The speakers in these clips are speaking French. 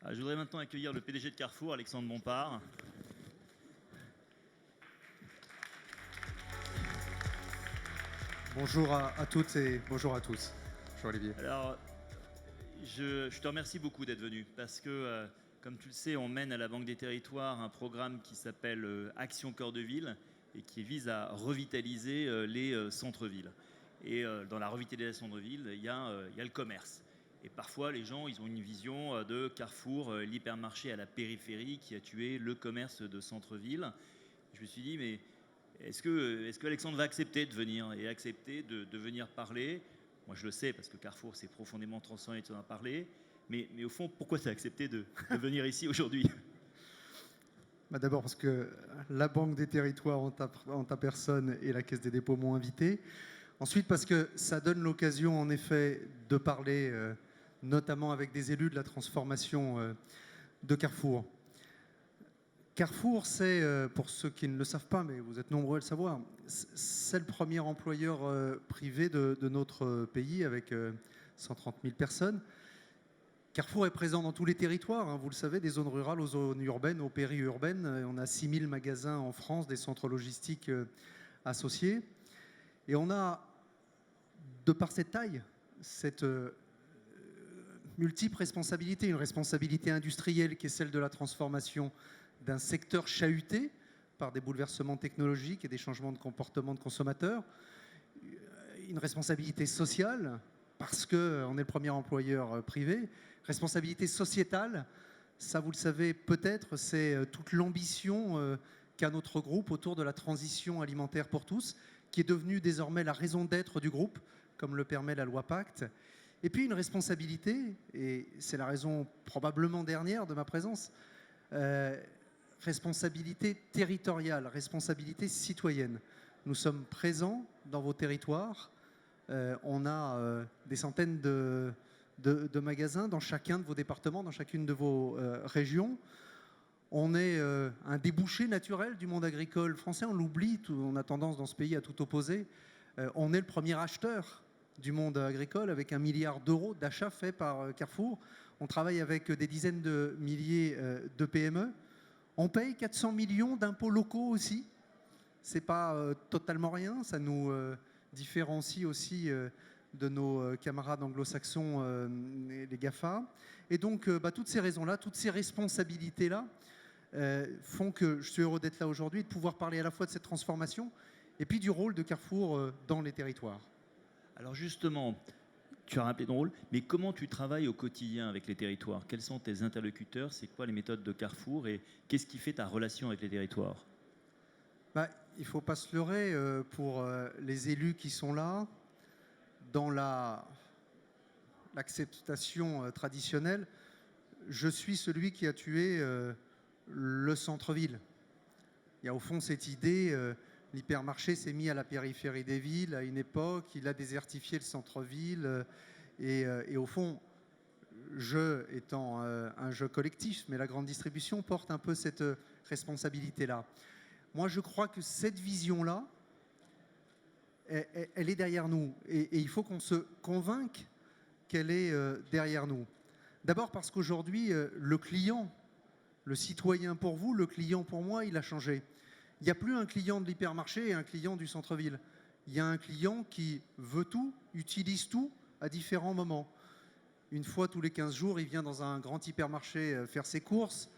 Je voudrais maintenant accueillir le PDG de Carrefour, Alexandre Bompard. Bonjour à toutes et bonjour à tous. Bonjour Olivier. Alors, je te remercie beaucoup d'être venu parce que, comme tu le sais, on mène à la Banque des Territoires un programme qui s'appelle Action Cœur de Ville et qui vise à revitaliser les centres-villes. Et dans la revitalisation de ville, il y a le commerce. Et parfois, les gens, ils ont une vision de Carrefour, l'hypermarché à la périphérie qui a tué le commerce de centre-ville. Je me suis dit, mais est-ce que Alexandre va accepter de venir et accepter de venir parler? Moi, je le sais parce que Carrefour s'est profondément transformé, tu en as parlé. Mais au fond, pourquoi tu as accepté de venir ici aujourd'hui? D'abord parce que la Banque des Territoires en ta personne et la Caisse des dépôts m'ont invité. Ensuite parce que ça donne l'occasion en effet de parler notamment avec des élus de la transformation de Carrefour. Carrefour, c'est, pour ceux qui ne le savent pas, mais vous êtes nombreux à le savoir, c'est le premier employeur privé de notre pays avec 130 000 personnes. Carrefour est présent dans tous les territoires, hein, vous le savez, des zones rurales aux zones urbaines, aux périurbaines. On a 6 000 magasins en France, des centres logistiques associés. Et on a, de par cette taille, cette multiple responsabilité, une responsabilité industrielle qui est celle de la transformation d'un secteur chahuté par des bouleversements technologiques et des changements de comportement de consommateurs, une responsabilité sociale parce qu'on est le premier employeur privé, responsabilité sociétale, ça vous le savez peut-être, c'est toute l'ambition qu'a notre groupe autour de la transition alimentaire pour tous, qui est devenue désormais la raison d'être du groupe, comme le permet la loi Pacte. Et puis une responsabilité, et c'est la raison probablement dernière de ma présence, responsabilité territoriale, responsabilité citoyenne. Nous sommes présents dans vos territoires. On a des centaines de magasins dans chacun de vos départements, dans chacune de vos régions. On est un débouché naturel du monde agricole français. On l'oublie, on a tendance dans ce pays à tout opposer. On est le premier acheteur du monde agricole avec 1 milliard d'euros d'achats faits par Carrefour. On travaille avec des dizaines de milliers de PME. On paye 400 millions d'impôts locaux aussi. Ce n'est pas totalement rien. Ça nous différencie aussi de nos camarades anglo-saxons, les GAFA. Et donc, toutes ces raisons-là, toutes ces responsabilités-là font que je suis heureux d'être là aujourd'hui et de pouvoir parler à la fois de cette transformation et puis du rôle de Carrefour dans les territoires. Alors justement, tu as rappelé ton rôle, mais comment tu travailles au quotidien avec les territoires? Quels sont tes interlocuteurs? C'est quoi les méthodes de Carrefour? Et qu'est-ce qui fait ta relation avec les territoires? Il ne faut pas se leurrer pour les élus qui sont là, dans l'acceptation traditionnelle, je suis celui qui a tué le centre-ville. Il y a au fond cette idée, l'hypermarché s'est mis à la périphérie des villes à une époque, il a désertifié le centre-ville et au fond, jeu étant un jeu collectif, mais la grande distribution porte un peu cette responsabilité-là. Moi, je crois que cette vision-là, elle est derrière nous et il faut qu'on se convainque qu'elle est derrière nous. D'abord parce qu'aujourd'hui, le client, le citoyen pour vous, le client pour moi, il a changé. Il n'y a plus un client de l'hypermarché et un client du centre-ville. Il y a un client qui veut tout, utilise tout à différents moments. Une fois tous les 15 jours, il vient dans un grand hypermarché faire ses courses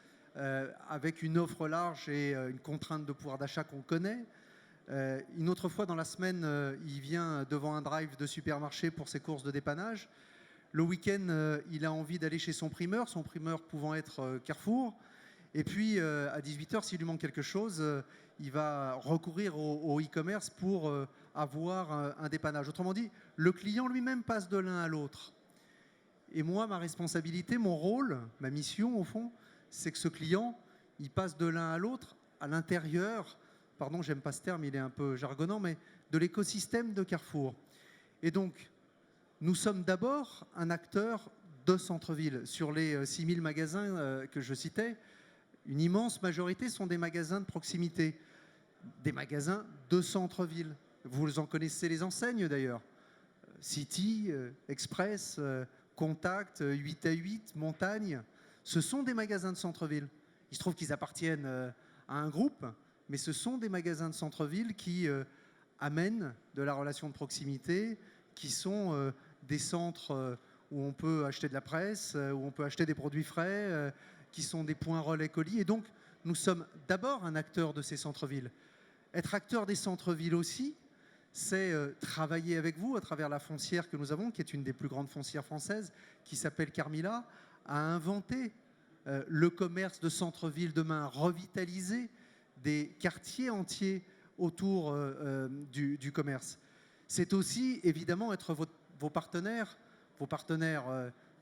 avec une offre large et une contrainte de pouvoir d'achat qu'on connaît. Une autre fois dans la semaine, il vient devant un drive de supermarché pour ses courses de dépannage. Le week-end, il a envie d'aller chez son primeur pouvant être Carrefour. Et puis, à 18h, s'il lui manque quelque chose, il va recourir au e-commerce pour avoir un dépannage. Autrement dit, le client lui-même passe de l'un à l'autre. Et moi, ma responsabilité, mon rôle, ma mission, au fond, c'est que ce client, il passe de l'un à l'autre, à l'intérieur, pardon, j'aime pas ce terme, il est un peu jargonnant, mais de l'écosystème de Carrefour. Et donc, nous sommes d'abord un acteur de centre-ville. Sur les 6 000 magasins que je citais, une immense majorité sont des magasins de proximité, des magasins de centre-ville. Vous en connaissez les enseignes d'ailleurs. City, Express, Contact, 8 à 8, Montagne. Ce sont des magasins de centre-ville. Il se trouve qu'ils appartiennent à un groupe, mais ce sont des magasins de centre-ville qui amènent de la relation de proximité, qui sont des centres où on peut acheter de la presse, où on peut acheter des produits frais, qui sont des points relais colis. Et donc, nous sommes d'abord un acteur de ces centres-villes. Être acteur des centres-villes aussi, c'est travailler avec vous à travers la foncière que nous avons, qui est une des plus grandes foncières françaises, qui s'appelle Carmila, à inventer le commerce de centre-ville demain, revitaliser des quartiers entiers autour du commerce. C'est aussi évidemment être vos partenaires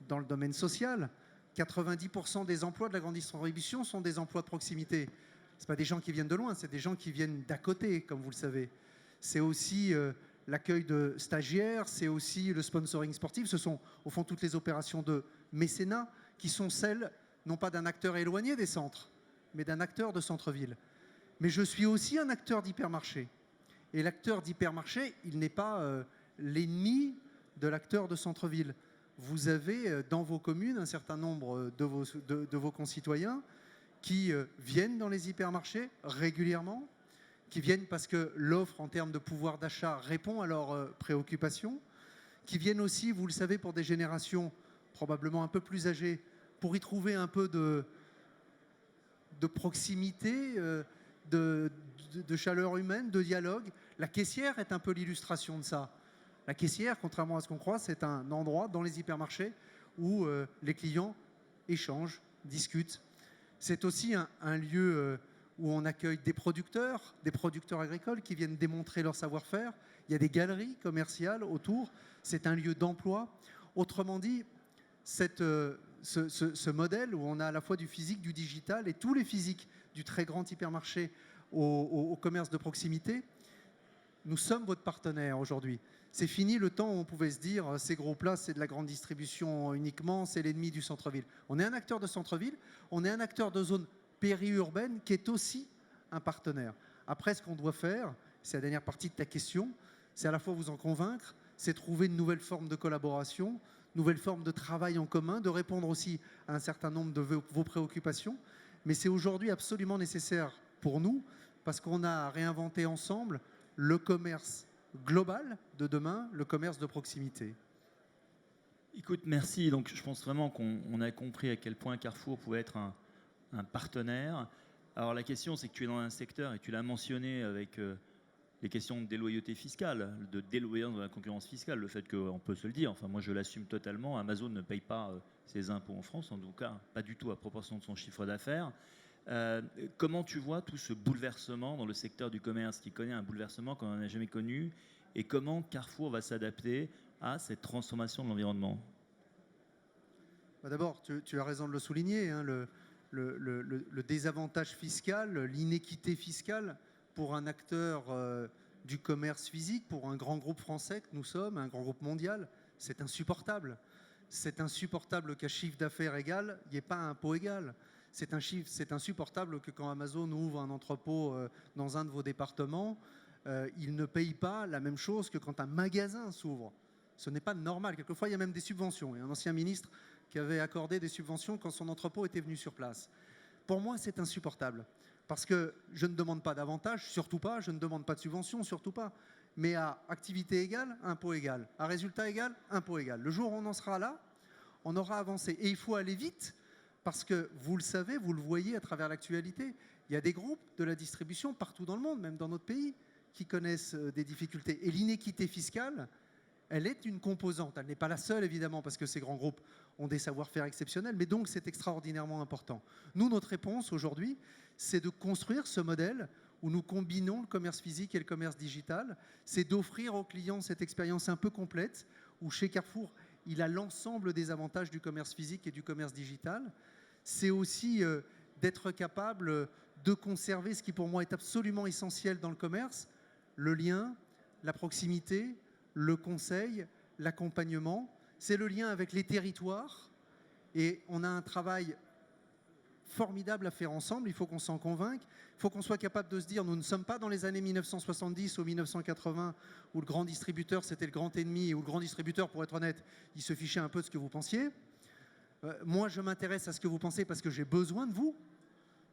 dans le domaine social. 90% des emplois de la grande distribution sont des emplois de proximité. Ce ne sont pas des gens qui viennent de loin, c'est des gens qui viennent d'à côté, comme vous le savez. C'est aussi l'accueil de stagiaires, c'est aussi le sponsoring sportif. Ce sont au fond toutes les opérations de mécénat qui sont celles, non pas d'un acteur éloigné des centres, mais d'un acteur de centre-ville. Mais je suis aussi un acteur d'hypermarché. Et l'acteur d'hypermarché, il n'est pas l'ennemi de l'acteur de centre-ville. Vous avez dans vos communes un certain nombre de vos concitoyens qui viennent dans les hypermarchés régulièrement, qui viennent parce que l'offre en termes de pouvoir d'achat répond à leurs préoccupations, qui viennent aussi, vous le savez, pour des générations probablement un peu plus âgées, pour y trouver un peu de proximité, de chaleur humaine, de dialogue. La caissière est un peu l'illustration de ça. La caissière, contrairement à ce qu'on croit, c'est un endroit dans les hypermarchés où les clients échangent, discutent. C'est aussi un lieu où on accueille des producteurs agricoles qui viennent démontrer leur savoir-faire. Il y a des galeries commerciales autour. C'est un lieu d'emploi. Autrement dit, ce modèle où on a à la fois du physique, du digital et tous les physiques du très grand hypermarché au commerce de proximité, nous sommes votre partenaire aujourd'hui. C'est fini le temps où on pouvait se dire ces groupes-là, c'est de la grande distribution uniquement, c'est l'ennemi du centre-ville. On est un acteur de centre-ville, on est un acteur de zone périurbaine qui est aussi un partenaire. Après, ce qu'on doit faire, c'est la dernière partie de ta question, c'est à la fois vous en convaincre, c'est trouver une nouvelle forme de collaboration, nouvelle forme de travail en commun, de répondre aussi à un certain nombre de vos préoccupations. Mais c'est aujourd'hui absolument nécessaire pour nous, parce qu'on a réinventé ensemble le commerce global de demain, le commerce de proximité. Écoute, merci. Donc, je pense vraiment qu'on a compris à quel point Carrefour pouvait être un partenaire. Alors, la question, c'est que tu es dans un secteur, et tu l'as mentionné avec les questions de déloyauté fiscale, de déloyauté de la concurrence fiscale, le fait qu'on peut se le dire. Enfin, moi, je l'assume totalement. Amazon ne paye pas ses impôts en France, en tout cas, pas du tout à proportion de son chiffre d'affaires. Comment tu vois tout ce bouleversement dans le secteur du commerce qui connaît un bouleversement qu'on n'a jamais connu, et comment Carrefour va s'adapter à cette transformation de l'environnement? D'abord, tu as raison de le souligner, hein, le désavantage fiscal, l'inéquité fiscale pour un acteur du commerce physique, pour un grand groupe français que nous sommes, un grand groupe mondial, c'est insupportable. C'est insupportable qu'à chiffre d'affaires égal, il n'y ait pas un impôt égal. C'est insupportable que quand Amazon ouvre un entrepôt dans un de vos départements, il ne paye pas la même chose que quand un magasin s'ouvre. Ce n'est pas normal. Quelquefois, il y a même des subventions. Il y a un ancien ministre qui avait accordé des subventions quand son entrepôt était venu sur place. Pour moi, c'est insupportable. Parce que je ne demande pas d'avantage, surtout pas. Je ne demande pas de subvention, surtout pas. Mais à activité égale, impôt égal. À résultat égal, impôt égal. Le jour où on en sera là, on aura avancé. Et il faut aller vite. Parce que vous le savez, vous le voyez à travers l'actualité, il y a des groupes de la distribution partout dans le monde, même dans notre pays, qui connaissent des difficultés. Et l'inéquité fiscale, elle est une composante. Elle n'est pas la seule, évidemment, parce que ces grands groupes ont des savoir-faire exceptionnels, mais donc c'est extraordinairement important. Nous, notre réponse aujourd'hui, c'est de construire ce modèle où nous combinons le commerce physique et le commerce digital. C'est d'offrir aux clients cette expérience un peu complète, où chez Carrefour, il a l'ensemble des avantages du commerce physique et du commerce digital. C'est aussi d'être capable de conserver ce qui pour moi est absolument essentiel dans le commerce, le lien, la proximité, le conseil, l'accompagnement. C'est le lien avec les territoires et on a un travail formidable à faire ensemble, il faut qu'on s'en convainque, il faut qu'on soit capable de se dire nous ne sommes pas dans les années 1970 ou 1980 où le grand distributeur c'était le grand ennemi, où le grand distributeur, pour être honnête, il se fichait un peu de ce que vous pensiez. Moi, je m'intéresse à ce que vous pensez parce que j'ai besoin de vous.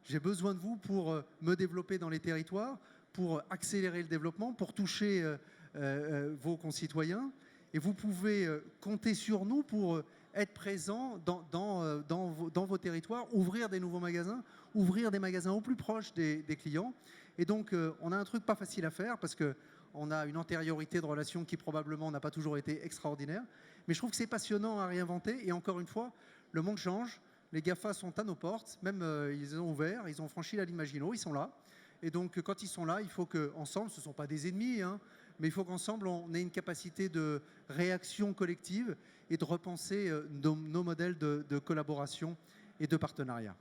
J'ai besoin de vous pour me développer dans les territoires, pour accélérer le développement, pour toucher vos concitoyens. Et vous pouvez compter sur nous pour être présents dans vos territoires, ouvrir des nouveaux magasins, ouvrir des magasins au plus proche des clients. Et donc, on a un truc pas facile à faire parce qu'on a une antériorité de relation qui probablement n'a pas toujours été extraordinaire. Mais je trouve que c'est passionnant à réinventer. Et encore une fois, le monde change. Les GAFA sont à nos portes, même ils ont ouvert, ils ont franchi la ligne Maginot, ils sont là. Et donc quand ils sont là, il faut qu'ensemble, ce ne sont pas des ennemis, hein, mais il faut qu'ensemble on ait une capacité de réaction collective et de repenser nos modèles de collaboration et de partenariat.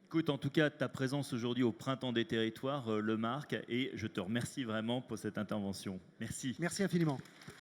Écoute, en tout cas, ta présence aujourd'hui au Printemps des Territoires le marque et je te remercie vraiment pour cette intervention. Merci. Merci infiniment.